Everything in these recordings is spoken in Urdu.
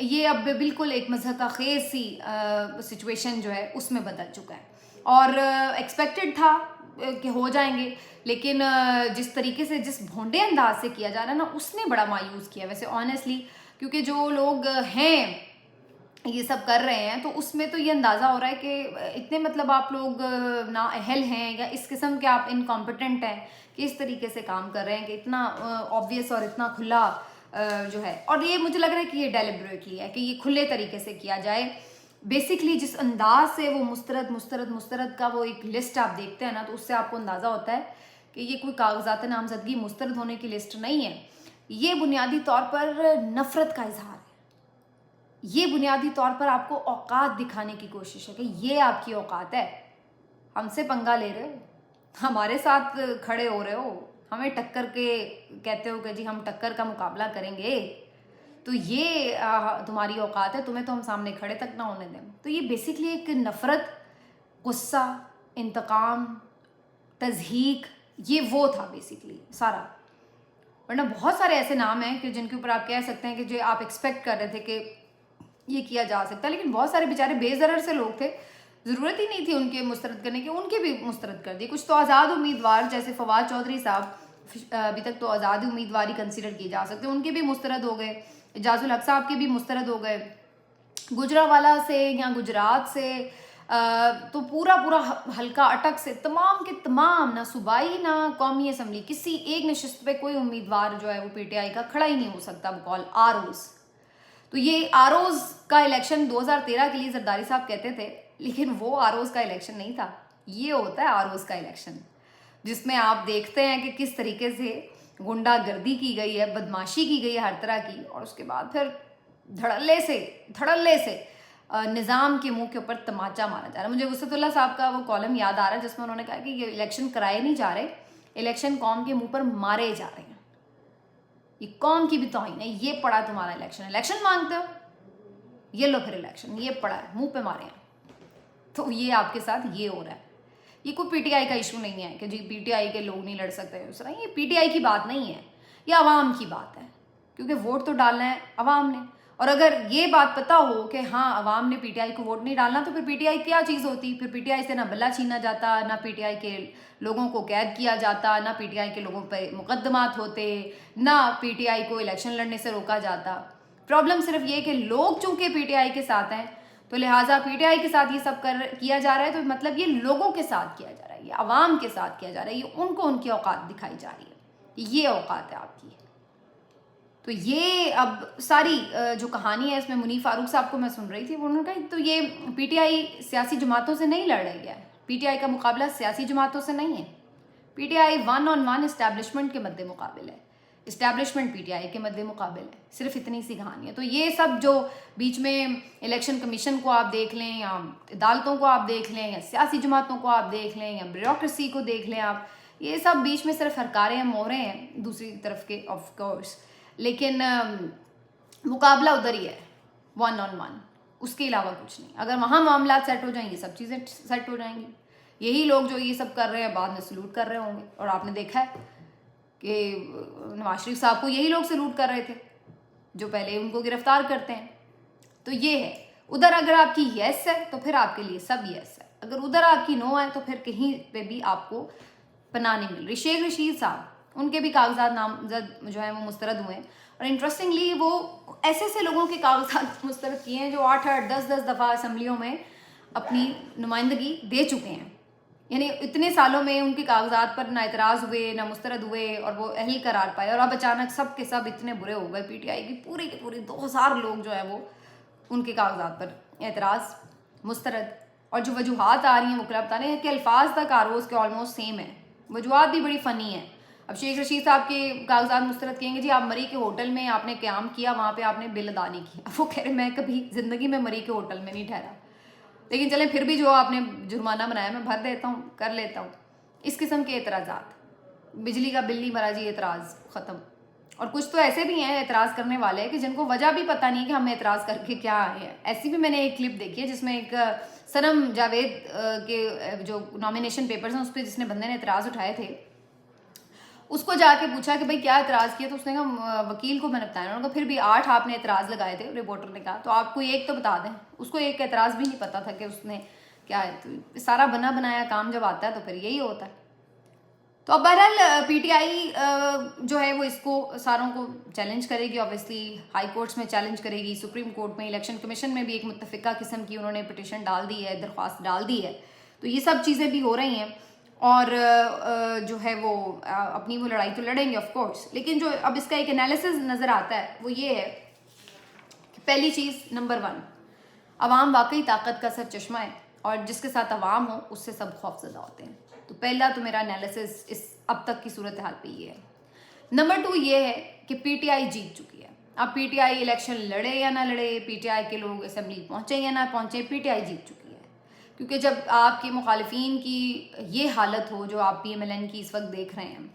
یہ اب بالکل ایک مضحکہ خیز سی سچویشن جو ہے اس میں بدل چکا ہے. اور ایکسپیکٹڈ تھا کہ ہو جائیں گے، لیکن جس طریقے سے جس بھونڈے انداز سے کیا جا رہا ہے نا، اس نے بڑا مایوس کیا ویسے آنیسٹلی. کیونکہ جو لوگ ہیں یہ سب کر رہے ہیں تو اس میں تو یہ اندازہ ہو رہا ہے کہ اتنے مطلب آپ لوگ نااہل ہیں یا اس قسم کے آپ انکمپٹنٹ ہیں کہ اس طریقے سے کام کر رہے ہیں کہ اتنا آبویس اور اتنا کھلا جو ہے. اور یہ مجھے لگ رہا ہے کہ یہ ڈیلیبریٹلی ہے کہ یہ کھلے طریقے سے کیا جائے. بیسکلی جس انداز سے وہ مسترد کا وہ ایک لسٹ آپ دیکھتے ہیں نا، تو اس سے آپ کو اندازہ ہوتا ہے کہ یہ کوئی کاغذات نامزدگی مسترد ہونے کی لسٹ نہیں ہے. یہ بنیادی طور پر نفرت کا اظہار ہے. یہ بنیادی طور پر آپ کو اوقات دکھانے کی کوشش ہے کہ یہ آپ کی اوقات ہے، ہم سے پنگا لے رہے ہو، ہمارے ساتھ کھڑے ہو رہے ہو، ہمیں ٹکر کے کہتے ہو کہ جی ہم ٹکر کا مقابلہ کریں گے، تو یہ تمہاری اوقات ہے، تمہیں تو ہم سامنے کھڑے تک نہ ہونے دیں. تو یہ بیسکلی ایک نفرت، غصہ، انتقام، تضحیک، یہ وہ تھا بیسکلی سارا. ورنہ بہت سارے ایسے نام ہیں کہ جن کے اوپر آپ کہہ سکتے ہیں کہ جو آپ ایکسپیکٹ کر رہے تھے کہ یہ کیا جا سکتا ہے، لیکن بہت سارے بیچارے بے ضرر سے لوگ تھے، ضرورت ہی نہیں تھی ان کے مسترد کرنے کی، ان کے بھی مسترد کر دی. کچھ تو آزاد امیدوار جیسے فواد چودھری صاحب ابھی تک تو آزاد امیدواری کنسیڈر کی جا سکتے، ان کے بھی مسترد ہو گئے. اعجاز الحق صاحب کے بھی مسترد ہو گئے. گجرانوالہ سے یا گجرات سے تو پورا حلقہ اٹک سے تمام کے تمام، نہ صوبائی نہ قومی اسمبلی، کسی ایک نشست پہ کوئی امیدوار جو ہے وہ پی ٹی آئی کا کھڑا ہی نہیں ہو سکتا بقول آروز. تو یہ آروز کا الیکشن 2013 کے لیے زرداری صاحب کہتے تھے، لیکن وہ آروز کا الیکشن نہیں تھا. یہ ہوتا ہے آروز کا الیکشن، جس میں آپ دیکھتے ہیں کہ کس طریقے سے گنڈا گردی کی گئی ہے، بدماشی کی گئی ہے ہر طرح کی، اور اس کے بعد پھر دھڑلے سے نظام کے منہ کے اوپر تماچا مارا جا رہا ہے. مجھے وسعت اللہ صاحب کا وہ کالم یاد آ رہا ہے جس میں انہوں نے کہا کہ یہ الیکشن کرائے نہیں جا رہے، الیکشن قوم کے منہ پر مارے جا رہے ہیں. یہ قوم کی بھی توہین ہے. یہ پڑا تمہارا الیکشن مانگتے ہو، یہ لو پھر الیکشن، یہ پڑا ہے، منہ پہ مارے ہیں. تو یہ آپ کے ساتھ یہ ہو رہا ہے. یہ کوئی پی ٹی آئی کا ایشو نہیں ہے کہ جی پی ٹی آئی کے لوگ نہیں لڑ سکتے اس طرح. یہ پی ٹی آئی کی بات نہیں ہے، یہ عوام کی بات ہے، کیونکہ ووٹ تو ڈالنا ہے عوام نے. اور اگر یہ بات پتہ ہو کہ ہاں عوام نے پی ٹی آئی کو ووٹ نہیں ڈالنا، تو پھر پی ٹی آئی کیا چیز ہوتی؟ پھر پی ٹی آئی سے نہ بلا چھینا جاتا، نہ پی ٹی آئی کے لوگوں کو قید کیا جاتا، نہ پی ٹی آئی کے لوگوں پہ مقدمات ہوتے، نہ پی ٹی آئی کو الیکشن لڑنے سے روکا جاتا. پرابلم صرف یہ کہ لوگ چونکہ پی ٹی آئی کے ساتھ ہیں، تو لہٰذا پی ٹی آئی کے ساتھ یہ سب کیا جا رہا ہے، تو مطلب یہ لوگوں کے ساتھ کیا جا رہا ہے، یہ عوام کے ساتھ کیا جا رہا ہے، یہ ان کو ان کی اوقات دکھائی جا رہی ہے. یہ اوقات ہے آپ کی. تو یہ اب ساری جو کہانی ہے اس میں منیف فاروق صاحب کو میں سن رہی تھی، انہوں نے کہا تو یہ پی ٹی آئی سیاسی جماعتوں سے نہیں لڑ رہی ہے، پی ٹی آئی کا مقابلہ سیاسی جماعتوں سے نہیں ہے. P T I 1-on-1 establishment کے مد مقابل ہے، اسٹیبلشمنٹ پی ٹی آئی کے مد مقابل ہے. صرف اتنی سی کہانی ہے. تو یہ سب جو بیچ میں الیکشن کمیشن کو آپ دیکھ لیں، یا عدالتوں کو آپ دیکھ لیں، یا سیاسی جماعتوں کو آپ دیکھ لیں، یا بیوروکریسی کو دیکھ لیں آپ، یہ سب بیچ میں صرف ہرکاریں ہیں، مورے ہیں دوسری طرف کے آف کورس، لیکن مقابلہ ادھر ہی ہے 1-on-1، اس کے علاوہ کچھ نہیں. اگر وہاں معاملات سیٹ ہو جائیں، یہ سب چیزیں سیٹ ہو جائیں گی. یہی لوگ جو یہ سب کر رہے ہیں بعد میں سلوٹ کر رہے ہوں گے. اور آپ نے دیکھا ہے کہ نواز شریف صاحب کو یہی لوگ سلوٹ کر رہے تھے جو پہلے ان کو گرفتار کرتے ہیں. تو یہ ہے، ادھر اگر آپ کی یس ہے تو پھر آپ کے لیے سب یس ہے، اگر ادھر آپ کی نو ہے تو پھر کہیں پہ بھی آپ کو پناہ نہیں مل رہی. شیخ رشید صاحب، ان کے بھی کاغذات نامزد جو ہیں وہ مسترد ہوئے ہیں، اور انٹرسٹنگلی وہ ایسے لوگوں کے کاغذات مسترد کیے ہیں جو 8-8 10-10 دفعہ اسمبلیوں میں اپنی نمائندگی دے چکے ہیں. یعنی اتنے سالوں میں ان کے کاغذات پر نہ اعتراض ہوئے، نہ مسترد ہوئے، اور وہ اہل قرار پائے. اور اب اچانک سب کے سب اتنے برے ہو گئے، پی ٹی آئی کی پوری 2000 لوگ جو ہیں وہ ان کے کاغذات پر اعتراض، مسترد. اور جو وجوہات آ رہی ہیں وہ کیا بتانے ہیں کہ الفاظ تک آروز کے آلموسٹ سیم ہیں، وجوہات بھی بڑی فنی ہیں. اب شیخ رشید صاحب کے کاغذات مسترد کہیں گے جی آپ مری کے ہوٹل میں آپ نے قیام کیا، وہاں پہ آپ نے بل ادا نہیں کیا. اب وہ کہہ رہے میں کبھی زندگی میں مری کے ہوٹل میں نہیں ٹھہرا، لیکن چلیں پھر بھی جو آپ نے جرمانہ بنایا میں بھر دیتا ہوں، کر لیتا ہوں. اس قسم کے اعتراضات. بجلی کا بل نہیں بھرا جی، اعتراض ختم. اور کچھ تو ایسے بھی ہیں اعتراض کرنے والے کہ جن کو وجہ بھی پتہ نہیں کہ ہم اعتراض کر کے کیا آئے ہیں. ایسی بھی میں نے ایک کلپ دیکھی ہے جس میں ایک سنم جاوید کے جو نامینیشن پیپرز ہیں اس پہ جس نے بندے نے اعتراض اٹھائے تھے، اس کو جا کے پوچھا کہ بھائی کیا اعتراض کیا، تو اس نے کہا وکیل کو میں نے بتایا، انہوں نے کہا پھر بھی 8 آپ نے اعتراض لگائے تھے، رپورٹر نے کہا تو آپ کو ایک تو بتا دیں. اس کو ایک اعتراض بھی نہیں پتا تھا کہ اس نے کیا ہے. تو سارا بنا بنایا کام جب آتا ہے تو پھر یہی ہوتا ہے. تو اب بہرحال پی ٹی آئی جو ہے وہ اس کو ساروں کو چیلنج کرے گی، اوبیسلی ہائی کورٹس میں چیلنج کرے گی، سپریم کورٹ میں، الیکشن کمیشن میں بھی ایک متفقہ قسم کی انہوں نے پٹیشن ڈال دی ہے، درخواست ڈال دی ہے. تو یہ سب چیزیں بھی ہو رہی ہیں اور جو ہے وہ اپنی وہ لڑائی تو لڑیں گے آف کورس. لیکن جو اب اس کا ایک انالیسز نظر آتا ہے وہ یہ ہے کہ پہلی چیز نمبر 1، عوام واقعی طاقت کا سر چشمہ ہے اور جس کے ساتھ عوام ہو اس سے سب خوف زدہ ہوتے ہیں. تو پہلا تو میرا انالیسز اس اب تک کی صورتحال پہ یہ ہے. نمبر 2 یہ ہے کہ پی ٹی آئی جیت چکی ہے. اب پی ٹی آئی الیکشن لڑے یا نہ لڑے، پی ٹی آئی کے لوگ اسمبلی پہنچے یا نہ پہنچے، پی ٹی آئی جیت چکی ہے. کیونکہ جب آپ کے مخالفین کی یہ حالت ہو جو آپ پی ایم ایل این کی اس وقت دیکھ رہے ہیں،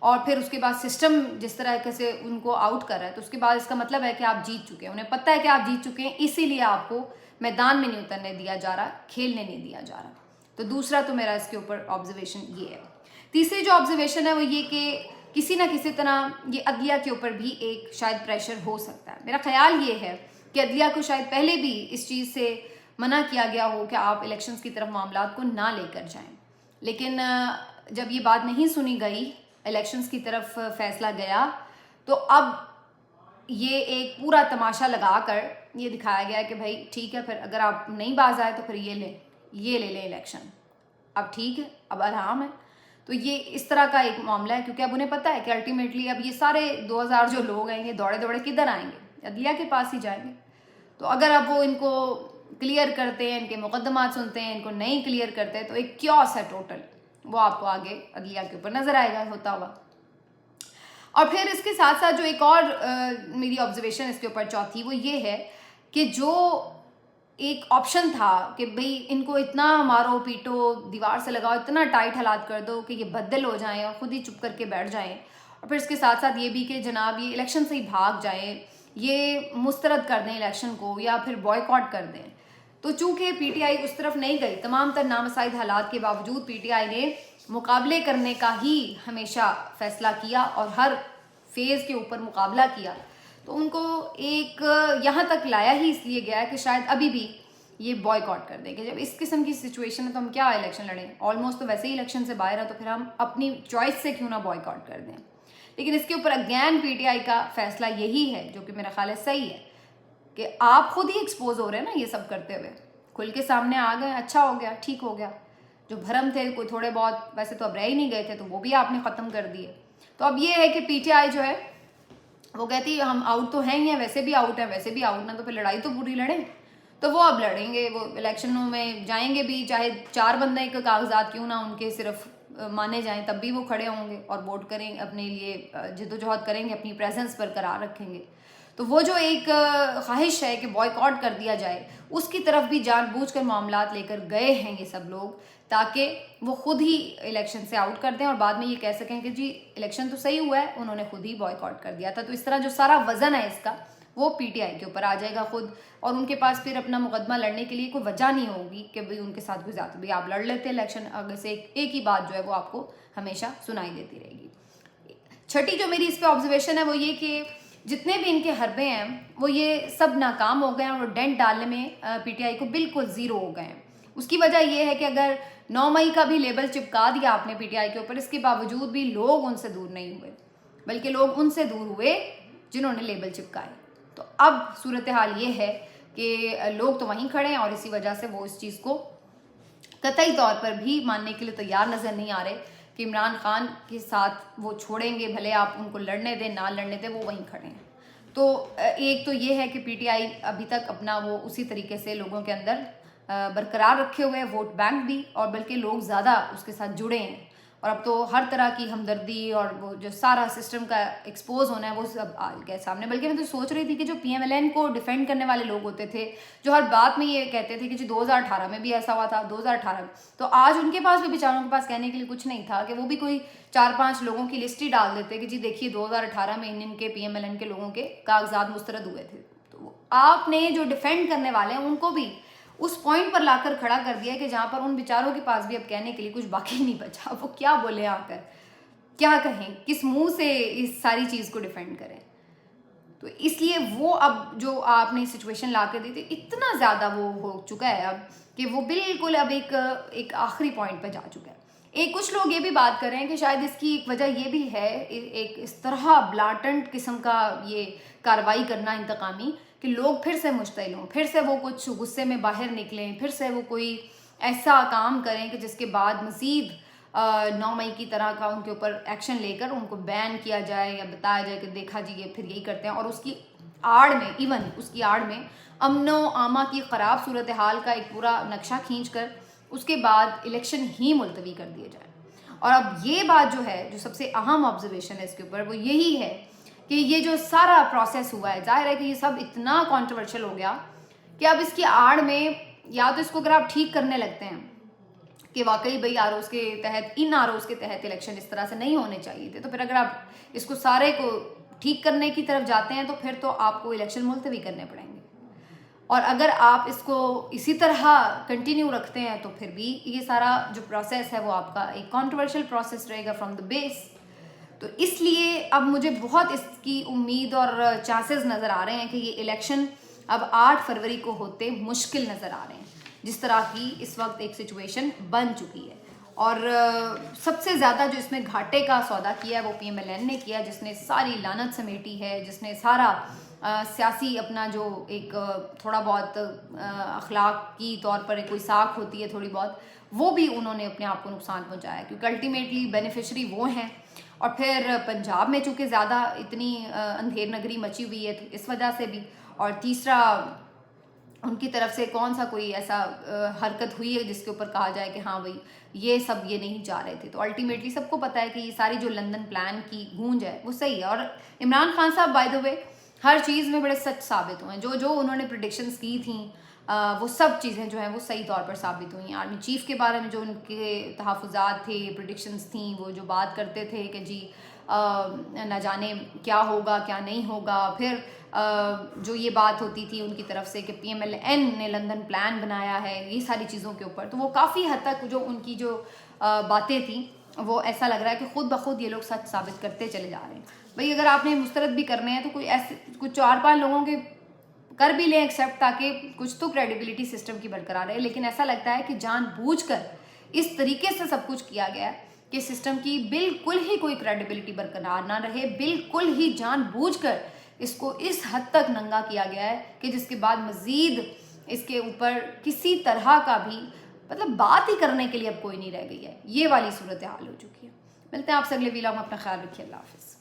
اور پھر اس کے بعد سسٹم جس طرح سے ان کو آؤٹ کر رہا ہے، تو اس کے بعد اس کا مطلب ہے کہ آپ جیت چکے ہیں. انہیں پتہ ہے کہ آپ جیت چکے ہیں، اسی لیے آپ کو میدان میں نہیں اترنے دیا جا رہا، کھیلنے نہیں دیا جا رہا. تو دوسرا تو میرا اس کے اوپر آبزرویشن یہ ہے. تیسری جو آبزرویشن ہے وہ یہ کہ کسی نہ کسی طرح یہ عدلیہ کے اوپر بھی ایک شاید پریشر ہو سکتا ہے. میرا خیال یہ ہے کہ عدلیہ کو شاید پہلے بھی اس چیز سے منع کیا گیا ہو کہ آپ الیکشنز کی طرف معاملات کو نہ لے کر جائیں. لیکن جب یہ بات نہیں سنی گئی، الیکشنز کی طرف فیصلہ گیا، تو اب یہ ایک پورا تماشا لگا کر یہ دکھایا گیا کہ بھائی ٹھیک ہے، پھر اگر آپ نہیں باز آئے تو پھر یہ لے لیں الیکشن. اب ٹھیک ہے، اب آرام ہے. تو یہ اس طرح کا ایک معاملہ ہے کیونکہ اب انہیں پتہ ہے کہ الٹیمیٹلی اب یہ سارے 2000 جو لوگ ہیں یہ دوڑے دوڑے کدھر آئیں گے، عدلیہ کے پاس ہی جائیں گے. تو اگر اب وہ ان کو کلیئر کرتے ہیں، ان کے مقدمات سنتے ہیں، ان کو نہیں کلیئر کرتے تو ایک کیوس ہے ٹوٹل، وہ آپ کو آگے عدلیہ کے اوپر نظر آئے گا ہوتا ہوا. اور پھر اس کے ساتھ ساتھ جو ایک اور میری آبزرویشن اس کے اوپر چوتھی وہ یہ ہے کہ جو ایک آپشن تھا کہ بھئی ان کو اتنا مارو پیٹو، دیوار سے لگاؤ، اتنا ٹائٹ حالات کر دو کہ یہ بدل ہو جائیں اور خود ہی چپ کر کے بیٹھ جائیں، اور پھر اس کے ساتھ ساتھ یہ بھی کہ جناب یہ الیکشن سے ہی بھاگ جائیں، یہ مسترد کر دیں الیکشن کو یا پھر بوائیکاٹ کر دیں. تو چونکہ پی ٹی آئی اس طرف نہیں گئی، تمام تر نامساعد حالات کے باوجود پی ٹی آئی نے مقابلے کرنے کا ہی ہمیشہ فیصلہ کیا اور ہر فیز کے اوپر مقابلہ کیا. تو ان کو ایک یہاں تک لایا ہی اس لیے گیا ہے کہ شاید ابھی بھی یہ بوائیکاٹ کر دیں کہ جب اس قسم کی سچویشن ہے تو ہم کیا الیکشن لڑیں، آلموسٹ تو ویسے ہی الیکشن سے باہر ہے، تو پھر ہم اپنی چوائس سے کیوں نہ بوائیکاٹ کر دیں. لیکن اس کے اوپر اگین پی ٹی آئی کا فیصلہ یہی ہے جو کہ میرا خیال ہے صحیح ہے کہ آپ خود ہی ایکسپوز ہو رہے ہیں نا یہ سب کرتے ہوئے، کھل کے سامنے آ گئے، اچھا ہو گیا، ٹھیک ہو گیا. جو بھرم تھے کوئی تھوڑے بہت ویسے تو اب رہ ہی نہیں گئے تھے تو وہ بھی آپ نے ختم کر دیے. تو اب یہ ہے کہ پی ٹی آئی جو ہے وہ کہتی ہے ہم آؤٹ تو ہیں ہی ہیں، ویسے بھی آؤٹ ہیں، ویسے بھی آؤٹ نہ، تو پھر لڑائی تو پوری لڑیں. تو وہ اب لڑیں گے، وہ الیکشنوں میں جائیں گے بھی، چاہے 4 بندے کے کاغذات کیوں نہ ان کے صرف مانے جائیں تب بھی وہ کھڑے ہوں گے اور ووٹ کریں، اپنے لیے جدوجہد کریں گے، اپنی پریزنس برقرار رکھیں گے. تو وہ جو ایک خواہش ہے کہ بوائیکاٹ کر دیا جائے، اس کی طرف بھی جان بوجھ کر معاملات لے کر گئے ہیں یہ سب لوگ، تاکہ وہ خود ہی الیکشن سے آؤٹ کر دیں اور بعد میں یہ کہہ سکیں کہ جی الیکشن تو صحیح ہوا ہے، انہوں نے خود ہی بوائیکاٹ کر دیا تھا. تو اس طرح جو سارا وزن ہے اس کا وہ پی ٹی آئی کے اوپر آ جائے گا خود، اور ان کے پاس پھر اپنا مقدمہ لڑنے کے لیے کوئی وجہ نہیں ہوگی کہ بھئی ان کے ساتھ کوئی زیادہ بھی آپ لڑ لیتے الیکشن، اگر سے ایک ہی بات جو ہے وہ آپ کو ہمیشہ سنائی دیتی رہے گی. چھٹی جو میری اس پہ آبزرویشن ہے وہ یہ کہ جتنے بھی ان کے حربے ہیں وہ یہ سب ناکام ہو گئے ہیں اور ڈینٹ ڈالنے میں پی ٹی آئی کو بالکل زیرو ہو گئے ہیں. اس کی وجہ یہ ہے کہ اگر 9 مئی کا بھی لیبل چپکا دیا آپ نے پی ٹی آئی کے اوپر، اس کے باوجود بھی لوگ ان سے دور نہیں ہوئے، بلکہ لوگ ان سے دور ہوئے جنہوں نے لیبل چپکائے. تو اب صورتحال یہ ہے کہ لوگ تو وہیں کھڑے ہیں اور اسی وجہ سے وہ اس چیز کو قطعی طور پر بھی ماننے کے لیے تیار نظر نہیں آ رہے کہ عمران خان کے ساتھ وہ چھوڑیں گے، بھلے آپ ان کو لڑنے دیں نہ لڑنے دیں، وہ وہیں کھڑے ہیں. تو ایک تو یہ ہے کہ پی ٹی آئی ابھی تک اپنا وہ اسی طریقے سے لوگوں کے اندر برقرار رکھے ہوئے، ووٹ بینک بھی، اور بلکہ لوگ زیادہ اس کے ساتھ جڑے ہیں، اور اب تو ہر طرح کی ہمدردی اور وہ جو سارا سسٹم کا ایکسپوز ہونا ہے وہ سب آ گیا سامنے. بلکہ میں تو سوچ رہی تھی کہ جو پی ایم ایل این کو ڈیفینڈ کرنے والے لوگ ہوتے تھے، جو ہر بات میں یہ کہتے تھے کہ جی 2018 میں بھی ایسا ہوا تھا، 2018 میں، تو آج ان کے پاس بھی بیچاروں کے پاس کہنے کے لیے کچھ نہیں تھا کہ وہ بھی کوئی 4-5 لوگوں کی لسٹ ہی ڈال دیتے کہ جی دیکھیے 2018 میں ان کے پی ایم ایل این کے لوگوں کے کاغذات مسترد ہوئے تھے. تو آپ نے جو ڈیفینڈ کرنے والے ہیں ان کو بھی اس پوائنٹ پر لا کر کھڑا کر دیا کہ جہاں پر ان بیچاروں کے پاس بھی اب کہنے کے لیے کچھ باقی نہیں بچا، وہ کیا بولے آ کر. کیا کہیں, کس منہ سے اس ساری چیز کو ڈیفینڈ کریں. تو اس لیے وہ اب جو آپ نے سچویشن لا کے دی تھی, اتنا زیادہ وہ ہو چکا ہے اب کہ وہ بالکل اب ایک آخری پوائنٹ پہ جا چکا ہے. کچھ لوگ یہ بھی بات کر رہے ہیں کہ شاید اس کی ایک وجہ یہ بھی ہے, ایک اس طرح بلاٹنٹ قسم کا یہ کارروائی کرنا انتقامی, کہ لوگ پھر سے مشتعل ہوں, پھر سے وہ کچھ غصے میں باہر نکلیں, پھر سے وہ کوئی ایسا کام کریں کہ جس کے بعد مزید 9 مئی کی طرح کا ان کے اوپر ایکشن لے کر ان کو بین کیا جائے یا بتایا جائے کہ دیکھا جی یہ پھر یہی کرتے ہیں. اور اس کی آڑ میں, ایون اس کی آڑ میں امن و امان کی خراب صورتحال کا ایک پورا نقشہ کھینچ کر اس کے بعد الیکشن ہی ملتوی کر دیے جائے. اور اب یہ بات جو ہے, جو سب سے اہم آبزرویشن ہے اس کے اوپر, وہ یہی ہے کہ یہ جو سارا پروسیس ہوا ہے, ظاہر ہے کہ یہ سب اتنا کنٹروورشل ہو گیا کہ اب اس کی آڑ میں یا تو اس کو اگر آپ ٹھیک کرنے لگتے ہیں کہ واقعی بھئی آروز کے تحت, ان آروز کے تحت الیکشن اس طرح سے نہیں ہونے چاہیے تھے, تو پھر اگر آپ اس کو سارے کو ٹھیک کرنے کی طرف جاتے ہیں تو پھر تو آپ کو الیکشن ملتوی کرنے پڑیں گے. اور اگر آپ اس کو اسی طرح کنٹینیو رکھتے ہیں تو پھر بھی یہ سارا جو پروسیس ہے وہ آپ کا ایک کنٹروورشل پروسیس رہے گا فرام دا بیس. تو اس لیے اب مجھے بہت اس کی امید اور چانسز نظر آ رہے ہیں کہ یہ الیکشن اب 8 فروری کو ہوتے مشکل نظر آ رہے ہیں, جس طرح کی اس وقت ایک سچویشن بن چکی ہے. اور سب سے زیادہ جو اس میں گھاٹے کا سودا کیا ہے وہ PMLN نے کیا, جس نے ساری لعنت سمیٹی ہے, جس نے سارا سیاسی اپنا جو ایک تھوڑا بہت اخلاقی طور پر کوئی ساکھ ہوتی ہے تھوڑی بہت, وہ بھی انہوں نے اپنے آپ کو نقصان پہنچایا, کیونکہ الٹیمیٹلی بینیفیشری وہ ہیں. اور پھر پنجاب میں چونکہ زیادہ اتنی اندھیر نگری مچی ہوئی ہے تو اس وجہ سے بھی, اور تیسرا ان کی طرف سے کون سا کوئی ایسا حرکت ہوئی ہے جس کے اوپر کہا جائے کہ ہاں بھائی یہ سب یہ نہیں چاہ رہے تھے. تو الٹیمیٹلی سب کو پتہ ہے کہ یہ ساری جو لندن پلان کی گونج ہے وہ صحیح ہے. اور عمران خان صاحب بائی دا وے ہر چیز میں بڑے سچ ثابت ہوئے ہیں, جو انہوں نے پریڈکشنز کی تھیں وہ سب چیزیں جو ہیں وہ صحیح طور پر ثابت ہوئی ہیں. آرمی چیف کے بارے میں جو ان کے تحفظات تھے, پریڈکشنز تھیں, وہ جو بات کرتے تھے کہ جی نہ جانے کیا ہوگا کیا نہیں ہوگا. پھر جو یہ بات ہوتی تھی ان کی طرف سے کہ PMLN نے لندن پلان بنایا ہے, یہ ساری چیزوں کے اوپر, تو وہ کافی حد تک جو ان کی جو باتیں تھیں وہ ایسا لگ رہا ہے کہ خود بخود یہ لوگ سچ ثابت کرتے چلے جا رہے ہیں. بھئی اگر آپ نے مسترد بھی کرنے ہیں تو کوئی ایسے کچھ 4-5 لوگوں کے کر بھی لیں ایکسیپٹ, تاکہ کچھ تو کریڈیبلٹی سسٹم کی برقرار رہے. لیکن ایسا لگتا ہے کہ جان بوجھ کر اس طریقے سے سب کچھ کیا گیا ہے کہ سسٹم کی بالکل ہی کوئی کریڈیبلٹی برقرار نہ رہے, بالکل ہی جان بوجھ کر اس کو اس حد تک ننگا کیا گیا ہے کہ جس کے بعد مزید اس کے اوپر کسی طرح کا بھی مطلب بات ہی کرنے کے لیے اب کوئی نہیں رہ گئی ہے. یہ والی صورتحال ہو چکی ہے. ملتے ہیں آپ سے اگلے ویلاگ میں, اپنا خیال رکھیے, اللہ حافظ.